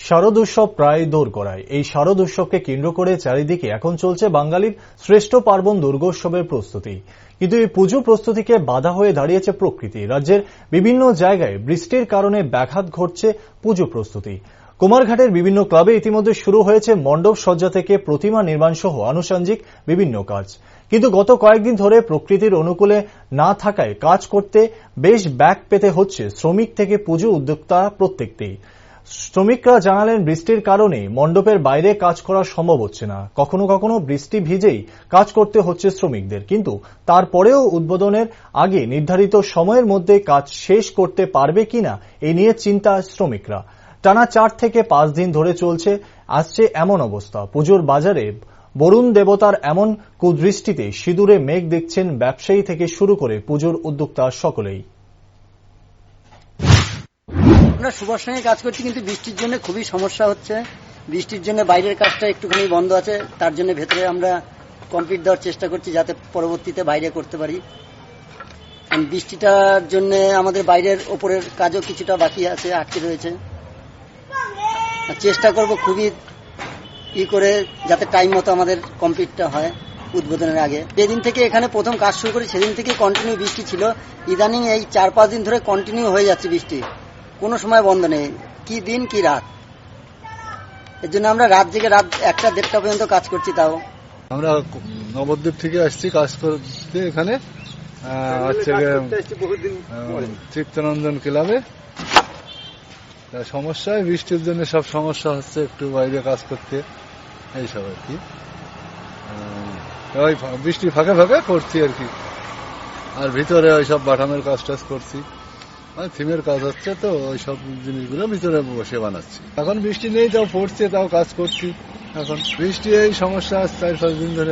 শারদ উৎসব প্রায় দোরগোড়ায়। এই শারদ উৎসবকে কেন্দ্র করে চারিদিকে এখন চলছে বাঙালির শ্রেষ্ঠ পার্বণ দুর্গোৎসবের প্রস্তুতি। কিন্তু এই পুজো প্রস্তুতিকে বাধা হয়ে দাঁড়িয়েছে প্রকৃতি। রাজ্যের বিভিন্ন জায়গায় বৃষ্টির কারণে ব্যাঘাত ঘটছে পুজো প্রস্তুতি। কুমারঘাটের বিভিন্ন ক্লাবে ইতিমধ্যে শুরু হয়েছে মণ্ডপ সজ্জা থেকে প্রতিমা নির্মাণ সহ আনুষঙ্গিক বিভিন্ন কাজ। কিন্তু গত কয়েকদিন ধরে প্রকৃতির অনুকূলে না থাকায় কাজ করতে বেশ ব্যাক পেতে হচ্ছে শ্রমিক থেকে পুজো উদ্যোক্তা প্রত্যেককেই। শ্রমিকরা জানালেন, বৃষ্টির কারণে মণ্ডপের বাইরে কাজ করা সম্ভব হচ্ছে না। কখনো কখনো বৃষ্টি ভিজেই কাজ করতে হচ্ছে শ্রমিকদের। কিন্তু তারপরেও উদ্বোধনের আগে নির্ধারিত সময়ের মধ্যে কাজ শেষ করতে পারবে কিনা এই নিয়ে চিন্তা শ্রমিকরা। টানা 4 থেকে 5 দিন ধরে আসছে এমন অবস্থা। পুজোর বাজারে বরুণ দেবতার এমন কুদৃষ্টিতে সিঁদুরে মেঘ দেখছেন ব্যবসায়ী থেকে শুরু করে পুজোর উদ্যোক্তা সকলেই। আমরা সুভাষ সঙ্গে কাজ করছি, কিন্তু বৃষ্টির জন্য খুবই সমস্যা হচ্ছে। বৃষ্টির জন্য বাইরের কাজটা একটুখানি বন্ধ আছে, তার জন্য ভেতরে আমরা কমপ্লিট দেওয়ার চেষ্টা করছি যাতে পরবর্তীতে বাইরে করতে পারি। বৃষ্টিটার জন্য আমাদের বাইরের ওপরের কাজও কিছুটা বাকি আছে, আটকে রয়েছে। চেষ্টা করব খুবই করে যাতে টাইম মতো আমাদের কমপ্লিটটা হয় উদ্বোধনের আগে। যেদিন থেকে এখানে প্রথম কাজ শুরু করি সেদিন থেকে কন্টিনিউ বৃষ্টি ছিল। ইদানিং এই 4-5 দিন ধরে কন্টিনিউ হয়ে যাচ্ছে বৃষ্টি, কোনো সময় বন্ধ নেই, কি দিন কি রাত। এর জন্য আমরা রাত জেগে রাত 1টা-1:30টা পর্যন্ত কাজ করছি। তাও আমরা নবদ্বীপ থেকে আসছি কাজ করতে এখানে চিত্তরঞ্জন ক্লাবে। সমস্যায় বৃষ্টির জন্য সব সমস্যা হচ্ছে, একটু বাইরে কাজ করতে এইসব আর কি। ওই বৃষ্টি ফাঁকে ফাঁকে করছি আর কি। আর ভিতরে ওই সব বাটামের কাজ টাজ করছি, থিমের কাজ হচ্ছে, তো ওই সব জিনিসগুলো ভিতরে বসে বানাচ্ছি। এখন বৃষ্টি নেই, তাও পড়ছে, তাও কাজ করছি। এখন বৃষ্টি এই সমস্যা 4-5 দিন ধরে।